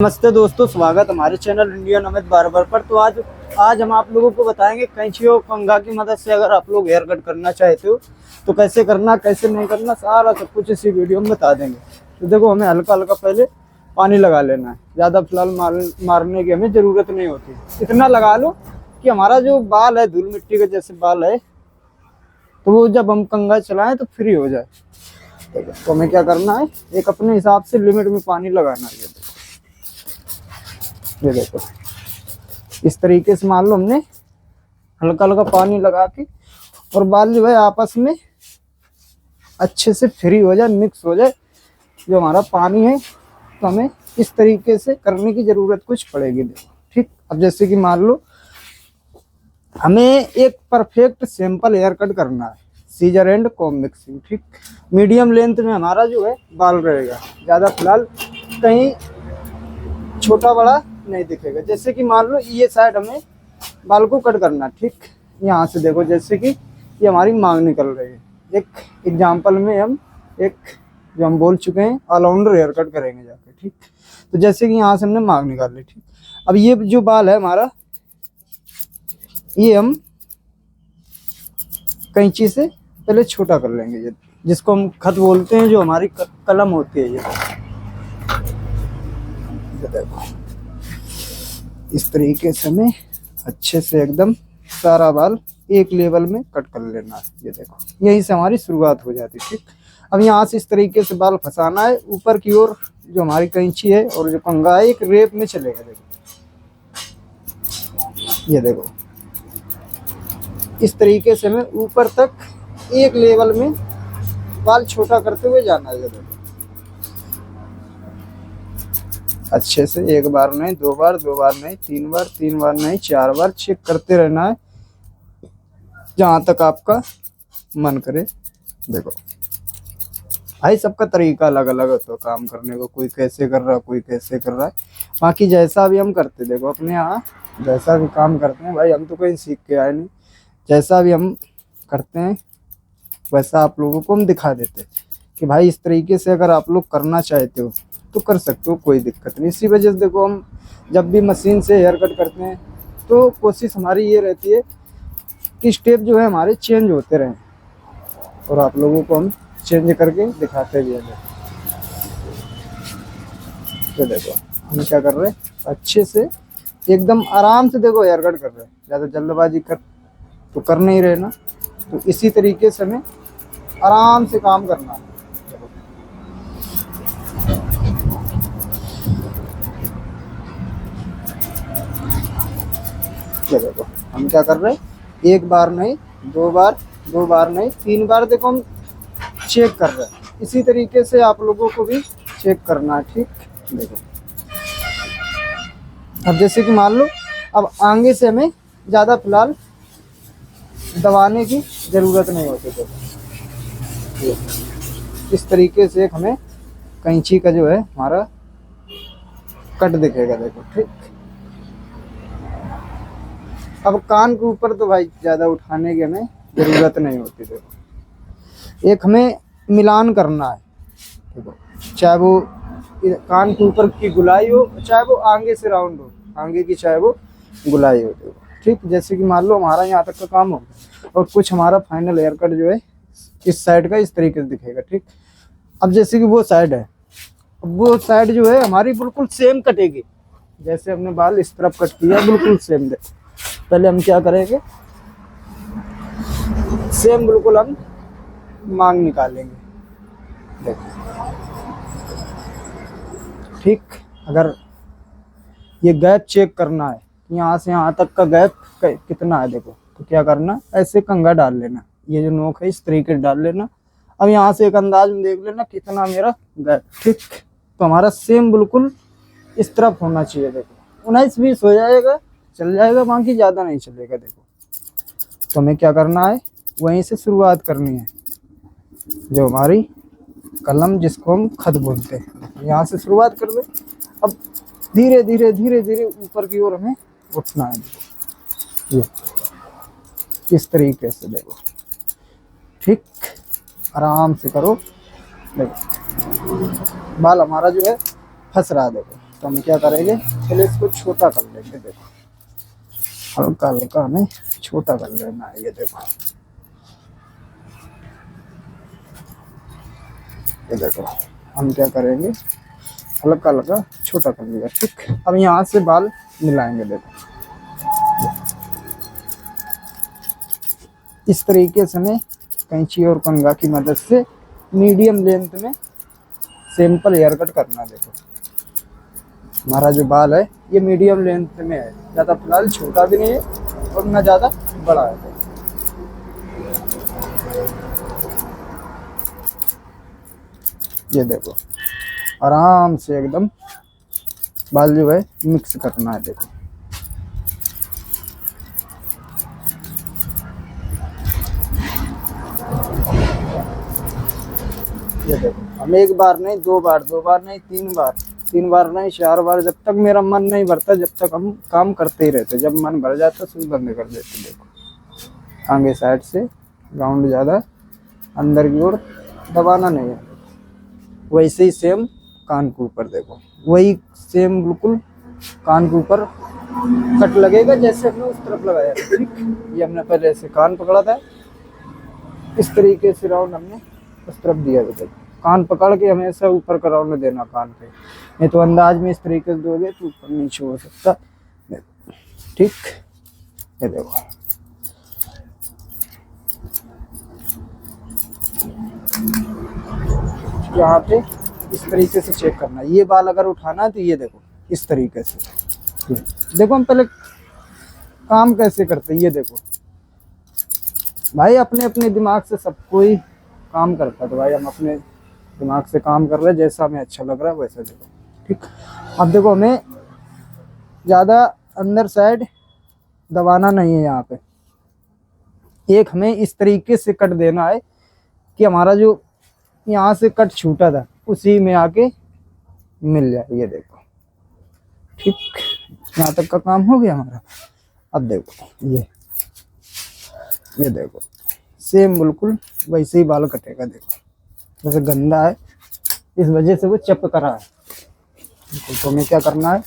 नमस्ते दोस्तों, स्वागत हमारे चैनल इंडियन अमित बार्बर पर। तो आज हम आप लोगों को बताएंगे कैंची और कंघा की मदद से अगर आप लोग हेयर कट करना चाहते हो तो कैसे करना, कैसे नहीं करना, सारा सब कुछ इसी वीडियो में बता देंगे। तो देखो, हमें हल्का हल्का पहले पानी लगा लेना है। ज़्यादा फिलहाल मारने की हमें ज़रूरत नहीं होती। इतना लगा लो कि हमारा जो बाल है, धूल मिट्टी के जैसे बाल है, तो वो जब हम कंघा चलाएं तो फ्री हो जाए। तो हमें क्या करना है, एक अपने हिसाब से लिमिट में पानी लगाना है। ये देखो, इस तरीके से मान लो हमने हल्का हल्का पानी लगा के, और बाल जो है आपस में अच्छे से फ्री हो जाए, मिक्स हो जाए जो हमारा पानी है। तो हमें इस तरीके से करने की जरूरत कुछ पड़ेगी। देखो, ठीक। अब जैसे कि मान लो हमें एक परफेक्ट सिंपल हेयर कट करना है, सीजर एंड कॉम्ब मिक्सिंग। ठीक, मीडियम लेंथ में हमारा जो है बाल रहेगा, ज़्यादा फिलहाल कहीं छोटा बड़ा नहीं दिखेगा। जैसे कि मान लो ये साइड हमें बाल को कट करना, ठीक। यहाँ से देखो, जैसे कि ये हमारी मांग निकल रही है। एक एग्जांपल में हम एक जो हम बोल चुके हैं ऑलराउंडर हेयर कट करेंगे जाके, ठीक। तो जैसे कि यहाँ से हमने मांग निकाल ली, ठीक। अब ये जो बाल है हमारा, ये हम कैंची से पहले छोटा कर लेंगे, ये जिसको हम खत बोलते हैं, जो हमारी कलम होती है। ये देखो, इस तरीके से हमें अच्छे से एकदम सारा बाल एक लेवल में कट कर लेना है। ये देखो, यहीं से हमारी शुरुआत हो जाती है, ठीक। अब यहाँ से इस तरीके से बाल फंसाना है ऊपर की ओर। जो हमारी कैंची है और जो कंघा है एक रेप में चलेगा। देखो, ये देखो, इस तरीके से हमें ऊपर तक एक लेवल में बाल छोटा करते हुए जाना है। देखो, अच्छे से एक बार नहीं, दो बार नहीं, तीन बार नहीं, 4 बार चेक करते रहना है जहां तक आपका मन करे। देखो भाई, सबका तरीका अलग अलग होता है काम करने को। कोई कैसे कर रहा है, कोई कैसे कर रहा है। बाकी जैसा भी हम करते, देखो अपने यहाँ जैसा भी काम करते हैं भाई, हम तो कहीं सीख के आए नहीं। जैसा भी हम करते हैं वैसा आप लोगों को हम दिखा देते हैं कि भाई इस तरीके से अगर आप लोग करना चाहते हो तो कर सकते हो, कोई दिक्कत नहीं। इसी वजह से देखो, हम जब भी मशीन से हेयर कट करते हैं तो कोशिश हमारी ये रहती है कि स्टेप जो है हमारे चेंज होते रहें, और आप लोगों को हम चेंज करके दिखाते भी हैं। तो देखो, हम क्या कर रहे हैं, अच्छे से एकदम आराम से देखो हेयर कट कर रहे हैं। ज़्यादा जल्दबाजी तो कर नहीं रहे ना। तो इसी तरीके से हमें आराम से काम करना है। देखो, हम क्या कर रहे हैं, एक बार नहीं, दो बार नहीं, 3 बार देखो हम चेक कर रहे हैं। इसी तरीके से आप लोगों को भी चेक करना है, ठीक। देखो, अब जैसे कि मान लो अब आगे से हमें ज़्यादा फिलहाल दबाने की ज़रूरत नहीं होती। देखो, इस तरीके से एक हमें कैंची का जो है हमारा कट दिखेगा। देखो, ठीक। अब कान के ऊपर तो भाई ज़्यादा उठाने की हमें ज़रूरत नहीं होती। देखो, एक हमें मिलान करना है। देखो, चाहे वो कान के ऊपर की गुलाई हो, चाहे वो आगे से राउंड हो, आगे की चाहे वो गुलाई हो। देखो, ठीक। जैसे कि मान लो हमारा यहाँ तक का काम हो और कुछ हमारा फाइनल हेयर कट जो है इस साइड का इस तरीके से दिखेगा, ठीक। अब जैसे कि वो साइड है, अब वो साइड जो है हमारी बिल्कुल सेम कटेगी। जैसे हमने बाल इस तरफ कट किया, बिल्कुल सेम। देखो, पहले हम क्या करेंगे, सेम बिल्कुल हम मांग निकालेंगे। देखो, ठीक। अगर ये गैप चेक करना है, यहाँ से यहाँ तक का गैप कितना है, देखो, तो क्या करना, ऐसे कंघा डाल लेना। ये जो नोक है इस तरीके से डाल लेना। अब यहाँ से एक अंदाज में देख लेना कितना मेरा गैप, ठीक। तो हमारा सेम बिल्कुल इस तरफ होना चाहिए। देखो, 19-20 हो जाएगा, चल जाएगा, बाकी ज़्यादा नहीं चलेगा। देखो, तो हमें क्या करना है, वहीं से शुरुआत करनी है। जो हमारी कलम, जिसको हम खत बोलते हैं, यहाँ से शुरुआत कर दे। अब धीरे धीरे धीरे धीरे ऊपर की ओर हमें उठना है। देखो, ये इस तरीके से। देखो, ठीक, आराम से करो। देखो, बाल हमारा जो है फंस रहा है। देखो, तो हम क्या करेंगे, पहले इसको छोटा कर लेंगे। देखो हल्का हल्का हमें छोटा कर लेना है। ये देखो, ये देखो हम क्या करेंगे, हल्का हल्का छोटा कर लिया। ठीक, अब यहाँ से बाल मिलाएंगे। देखो इस तरीके से हमें कैंची और कंघा की मदद से मीडियम लेंथ में सिंपल हेयर कट करना। देखो हमारा जो बाल है ये मीडियम लेंथ में है, ज़्यादा फिलहाल छोटा भी नहीं है और ना ज़्यादा बड़ा है। ये देखो आराम से एकदम बाल जो है मिक्स करना है। देखो ये देखो हम एक बार नहीं, दो बार नहीं, तीन बार नहीं, 4 बार, जब तक मेरा मन नहीं भरता जब तक हम काम करते ही रहते। जब मन भर जाता स्विच बंद कर देते। देखो आगे साइड से राउंड ज़्यादा अंदर की ओर दबाना नहीं है। वैसे ही सेम कान के ऊपर, देखो वही सेम बिल्कुल कान के ऊपर कट लगेगा जैसे हमने उस तरफ लगाया। ठीक, ये हमने पहले ऐसे कान पकड़ा था, इस तरीके से राउंड हमने उस तरफ दिया। देखो कान पकड़ के हमेशा ऊपर का राउंड देना कान पे, नहीं तो अंदाज में इस तरीके से दोगे तो ऊपर नीचे हो सकता। ठीक, ये देखो यहाँ पे इस तरीके से चेक करना। ये बाल अगर उठाना है तो ये देखो इस तरीके से। देखो हम पहले काम कैसे करते हैं। ये देखो भाई अपने अपने दिमाग से सब कोई काम करता है, तो भाई हम अपने दिमाग से काम कर रहे हैं, जैसा हमें अच्छा लग रहा है वैसा। देखो ठीक, अब देखो हमें ज़्यादा अंदर साइड दबाना नहीं है। यहाँ पे एक हमें इस तरीके से कट देना है कि हमारा जो यहाँ से कट छूटा था उसी में आके मिल जाए। ये देखो ठीक, यहाँ तक का काम हो गया हमारा। अब देखो ये देखो सेम बिल्कुल वैसे ही बाल कटेगा। देखो जैसे गंदा है इस वजह से वो चप करा है। तो हमें क्या करना है,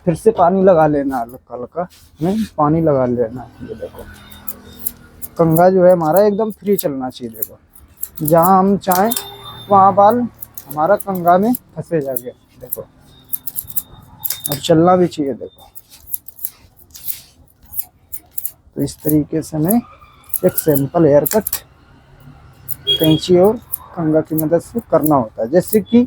फिर से पानी लगा लेना, हल्का हल्का हमें पानी लगा लेना है। ये देखो कंघा जो है हमारा एकदम फ्री चलना चाहिए। देखो जहाँ हम चाहें वहाँ बाल हमारा कंघा में फंसे जाएंगे। देखो और चलना भी चाहिए। देखो तो इस तरीके से हमें एक सिंपल हेयर कट कैंची और कंघा की मदद से करना होता है। जैसे कि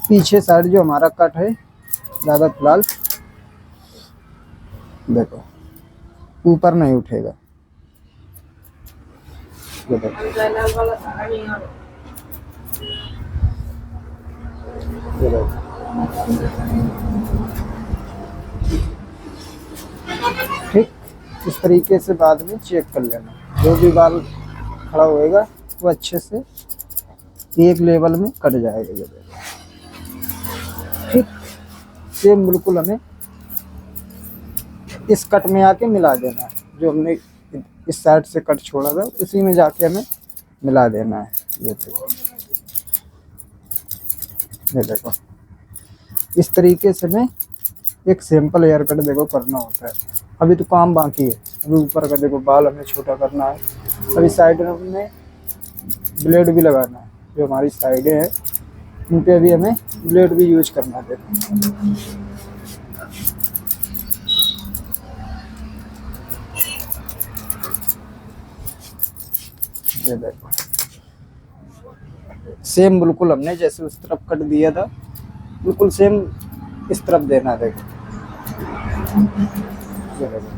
पीछे साइड जो हमारा कट है ज़्यादा फिलहाल देखो ऊपर नहीं उठेगा। ये देखो ये देखो ठीक, इस तरीके से बाद में चेक कर लेना। जो भी बाल खड़ा होएगा वो अच्छे से एक लेवल में कट जाएगा। ये देखो ठीक, सेम बिल्कुल हमें इस कट में आके मिला देना है। जो हमने इस साइड से कट छोड़ा था उसी में जाके हमें मिला देना है। ये देखो इस तरीके से हमें एक सिंपल हेयर कट देखो करना होता है। अभी तो काम बाकी है। अभी ऊपर का देखो बाल हमें छोटा करना है। अभी साइड में हमें ब्लेड भी लगाना है। जो हमारी साइडें हैं उन पे अभी हमें ब्लेड भी यूज करना है। ये देखो सेम बिल्कुल हमने जैसे उस तरफ कट दिया था बिल्कुल सेम इस तरफ देना। देखो ये देखो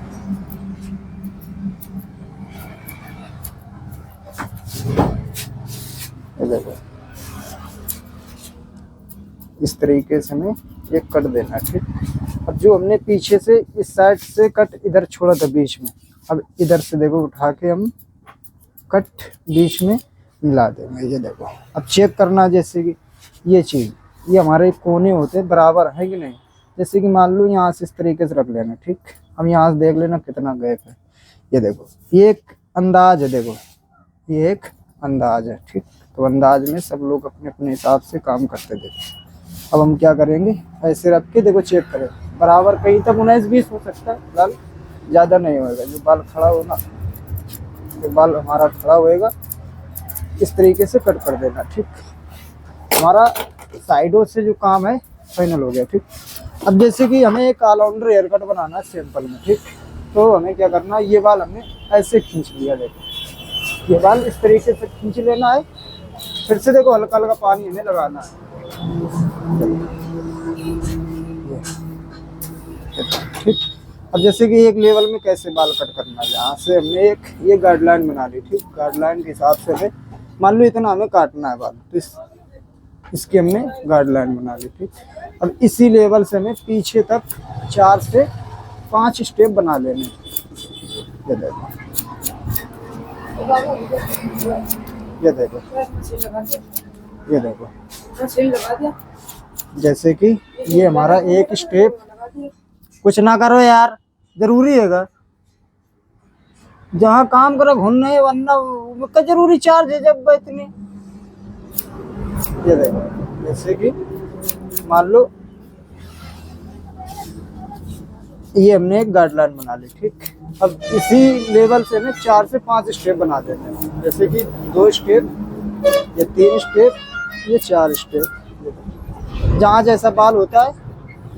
ये देखो इस तरीके से हमें एक कट देना है। ठीक, अब जो हमने पीछे से इस साइड से कट इधर छोड़ा था बीच में, अब इधर से देखो उठा के हम कट बीच में मिला देंगे। ये देखो अब चेक करना, जैसे कि ये चीज़ ये हमारे कोने होते हैं बराबर है कि नहीं। जैसे कि मान लो यहाँ से इस तरीके से रख लेना। ठीक, अब यहाँ से देख लेना कितना गैप है। ये देखो ये एक अंदाज है। देखो ये एक अंदाज है। ठीक, तो तो अंदाज में सब लोग अपने अपने हिसाब से काम करते थे। अब हम क्या करेंगे, ऐसे रख के देखो चेक करें बराबर, कहीं तक 19-20 हो सकता है बाल, ज़्यादा नहीं होएगा। जो बाल खड़ा होना, जो बाल हमारा खड़ा होएगा इस तरीके से कट कर देना। ठीक, हमारा साइडों से जो काम है फाइनल हो गया। ठीक, अब जैसे कि हमें एक ऑलराउंडर हेयर कट बनाना है सिंपल में। ठीक, तो हमें क्या करना है, ये बाल हमने ऐसे खींच लिया, देखो ये बाल इस तरीके से खींच लेना है। फिर से देखो हल्का हल्का पानी हमें लगाना है। ठीक, अब जैसे कि एक लेवल में कैसे बाल कट करना है, यहाँ से हमने एक ये गाइडलाइन बना ली। ठीक, गाइडलाइन के हिसाब से हमें मान लो इतना हमें काटना है बाल, तो इसकी हमने गाइडलाइन बना ली। ठीक, अब इसी लेवल से हमें पीछे तक 4 से 5 स्टेप बना लेने। ये देखो, ये देखो, ये देखो, जैसे कि ये हमारा एक स्टेप, कुछ ना करो यार, जरूरी हैगा जहाँ काम करो घूमने, वरना का जरूरी चार्ज है जब इतनी। ये देखो, जैसे कि मान लो ये हमने एक गाइडलाइन बना ली। ठीक, अब इसी लेवल से हमें 4 से 5 स्टेप बना देते हैं, जैसे कि 2 स्टेप, ये 3 स्टेप, ये 4 स्टेप। जहाँ जैसा बाल होता है,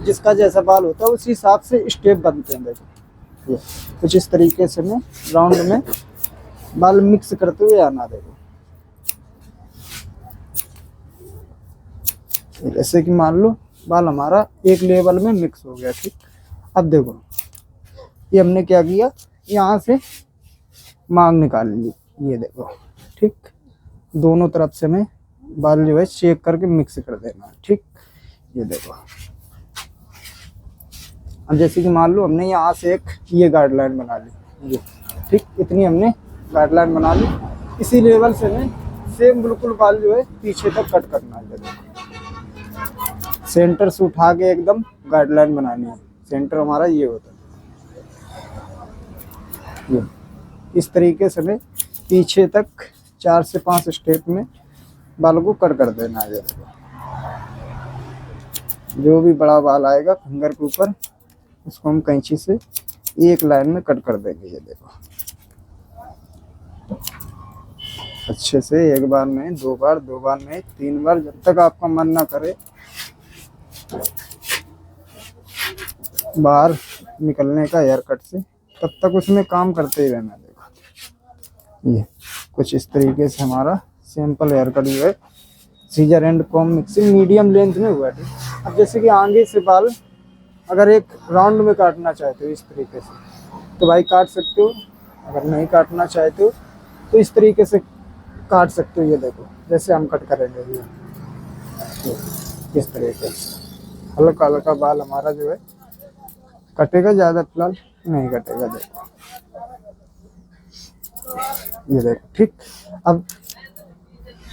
जिसका जैसा बाल होता है उसी हिसाब से स्टेप बनते हैं। देखो ये कुछ इस तरीके से हमें राउंड में बाल मिक्स करते हुए आना। देखो जैसे कि मान लो बाल हमारा एक लेवल में मिक्स हो गया। ठीक, अब देखो ये हमने क्या किया, यहाँ से मांग निकाल ली, ये देखो। ठीक, दोनों तरफ से हमें बाल जो है चेक करके मिक्स कर देना है। ठीक, ये देखो, अब जैसे कि मान लो हमने यहाँ से एक ये गाइडलाइन बना ली, ये। ठीक, इतनी हमने गाइडलाइन बना ली, इसी लेवल से हमें सेम बिल्कुल बाल जो है पीछे तक कट करना है। सेंटर से उठा के एकदम गाइडलाइन बनानी है। सेंटर हमारा ये होता है, ये इस तरीके से हमें पीछे तक 4 से 5 स्टेप में बाल को कट कर देना है। जो भी बड़ा बाल आएगा फिंगर के ऊपर, उसको हम कैंची से एक लाइन में कट कर देंगे। ये देखो, अच्छे से, एक बार नहीं, 2 बार, 2 बार नहीं, 3 बार, जब तक आपका मन ना करे बाहर निकलने का हेयर कट से, तब तक उसमें काम करते ही रहना। देखो ये कुछ इस तरीके से हमारा सिंपल हेयर कट जो है scissor and comb mixing medium length में हुआ है। अब जैसे कि आगे से बाल अगर एक राउंड में काटना चाहते हो इस तरीके से, तो भाई काट सकते हो। अगर नहीं काटना चाहते हो तो इस तरीके से काट सकते हो। ये देखो जैसे हम कट करेंगे, ये इस तरीके से हल्का हल्का बाल हमारा जो है कटेगा, ज़्यादा फिलहाल नहीं कटेगा। देखो ये देखो। ठीक, अब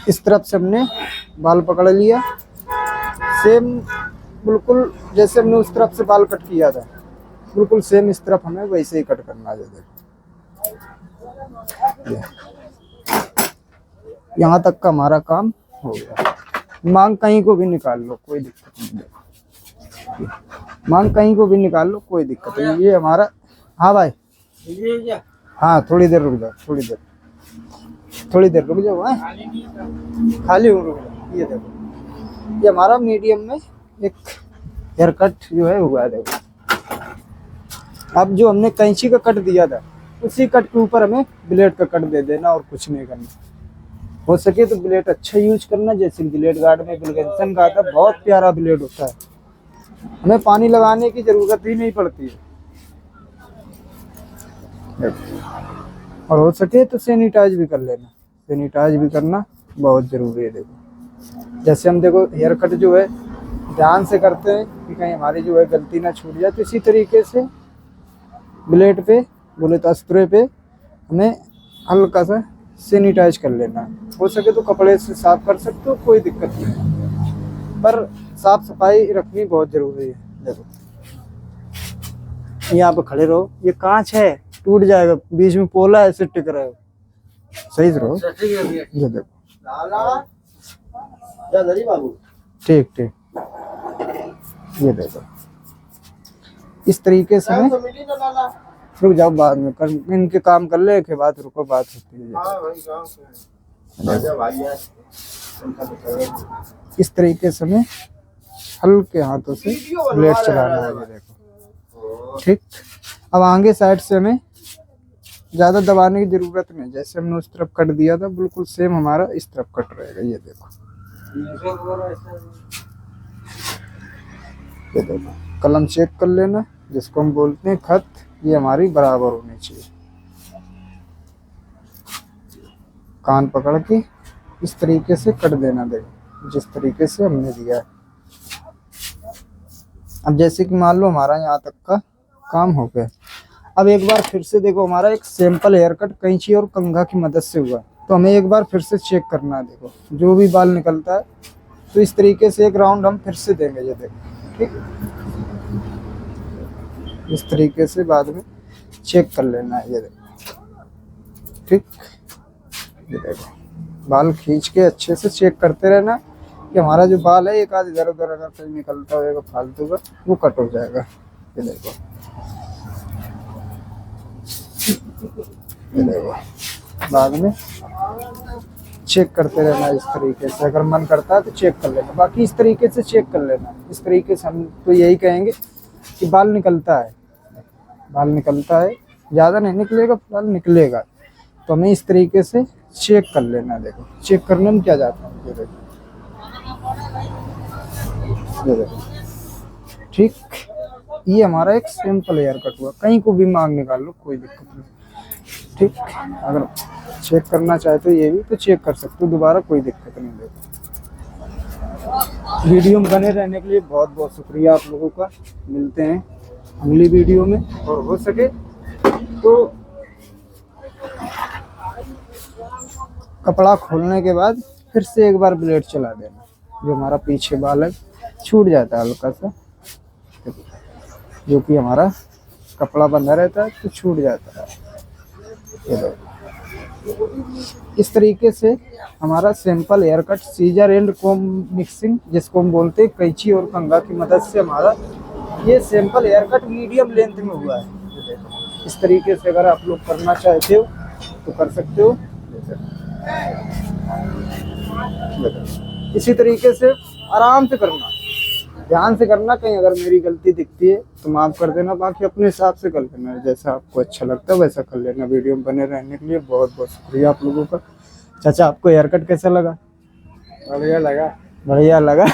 इस तरफ से हमने बाल पकड़ लिया, सेम बिल्कुल जैसे हमने उस तरफ से बाल कट किया था, बिल्कुल सेम इस तरफ हमें वैसे ही कट करना है। देखो यहाँ तक का हमारा काम हो गया। मांग कहीं को भी निकाल लो, कोई दिक्कत नहीं। देखो मांग कहीं को भी निकाल लो, कोई दिक्कत नहीं। ये हमारा, हाँ भाई, हाँ थोड़ी देर रुक जाओ, थोड़ी देर रुक जाओ। खाली हूँ, रुक जाओ। ये देखो, ये हमारा मीडियम में एक हेयर कट जो है हुआ है। देखो अब जो हमने कैंची का कट दिया था, उसी कट के ऊपर हमें ब्लेड का कट दे देना और कुछ नहीं करना। हो सके तो ब्लेड अच्छा यूज करना, जैसे ब्लेड गार्ड में विल्किंसन का आता है, बहुत प्यारा ब्लेड होता है, हमें पानी लगाने की जरूरत ही नहीं पड़ती है। और हो सके तो सैनिटाइज भी कर लेना, सैनिटाइज भी करना बहुत ज़रूरी है। देखो जैसे हम देखो हेयर कट जो है ध्यान से करते हैं कि कहीं हमारी जो है गलती ना छूट जाए, तो इसी तरीके से ब्लेड पे, बोले तो स्प्रे पे हमें हल्का सा सैनिटाइज कर लेना। हो सके तो कपड़े से साफ कर सकते हो, कोई दिक्कत नहीं, पर साफ सफाई रखनी बहुत ज़रूरी है। देखो यहाँ पे खड़े रहो, ये कांच है टूट जाएगा, बीच में पोला ऐसे टिक रहे हो, सही से रहो। ये देखो ठीक ठीक, ये देखो इस तरीके से मैं, रुक जाओ बाद में कर, इनके काम कर ले के बाद रुको, बात होती है। इस तरीके से मैं हल्के हाथों से ब्लेड चलाना है, ये देखो ठीक। अब आगे साइड से हमें ज्यादा दबाने की जरूरत नहीं, जैसे हमने उस तरफ कट दिया था बिल्कुल सेम हमारा इस तरफ कट रहेगा, ये देखो। ये देखो कलम चेक कर लेना, जिसको हम बोलते हैं खत, ये हमारी बराबर होनी चाहिए। कान पकड़ के इस तरीके से कट देना, देखो जिस तरीके से हमने दिया है। अब जैसे कि मान लो हमारा यहाँ तक का काम हो गया, अब एक बार फिर से देखो हमारा एक सैंपल हेयर कट कैंची और कंघा की मदद से हुआ, तो हमें एक बार फिर से चेक करना है। देखो जो भी बाल निकलता है तो इस तरीके से एक राउंड हम फिर से देंगे, ये देखो ठीक। इस तरीके से बाद में चेक कर लेना है, ये देखो ठीक। ये देखो बाल खींच के अच्छे से चेक करते रहना कि हमारा जो बाल है एक आध इधर उधर अगर कहीं निकलता होगा फालतू का, वो कट हो जाएगा। ये देखो, ये देखो बाद में चेक करते रहना इस तरीके से, अगर मन करता है तो चेक कर लेना, बाकी इस तरीके से चेक कर लेना। इस तरीके से हम तो यही कहेंगे कि बाल निकलता है, बाल निकलता है, ज़्यादा नहीं निकलेगा, बाल निकलेगा, तो हमें इस तरीके से चेक कर लेना। देखो चेक करने में क्या जाता है, ये देखो, ये देखो ठीक। ये हमारा एक सिंपल हेयर कट हुआ, कहीं को भी मांग निकाल लो, कोई दिक्कत नहीं ठीक। अगर चेक करना चाहे तो ये भी तो चेक कर सकते हो दोबारा, कोई दिक्कत नहीं। देखो वीडियो में बने रहने के लिए बहुत बहुत शुक्रिया आप लोगों का। मिलते हैं अगली वीडियो में, और हो सके तो कपड़ा खोलने के बाद फिर से एक बार ब्लेड चला देना, जो हमारा पीछे बाल है छूट जाता है हल्का सा, जो कि हमारा कपड़ा बंधा रहता है तो छूट जाता है। ये देखो इस तरीके से हमारा simple hair cut scissor and comb mixing, जिसको हम बोलते हैं कैंची और कंघा की मदद से, हमारा ये simple hair cut medium length में हुआ है। ये देखो इस तरीके से अगर आप लोग करना चाहते हो तो कर सकते हो। इसी तरीके से आराम से करना, ध्यान से करना, कहीं अगर मेरी गलती दिखती है तो माफ कर देना, बाकी अपने हिसाब से कर लेना, जैसा आपको अच्छा लगता है वैसा कर लेना। वीडियो में बने रहने के लिए बहुत बहुत शुक्रिया आप लोगों का। चाचा आपको हेयर कट कैसा लगा? बढ़िया लगा। बढ़िया लगा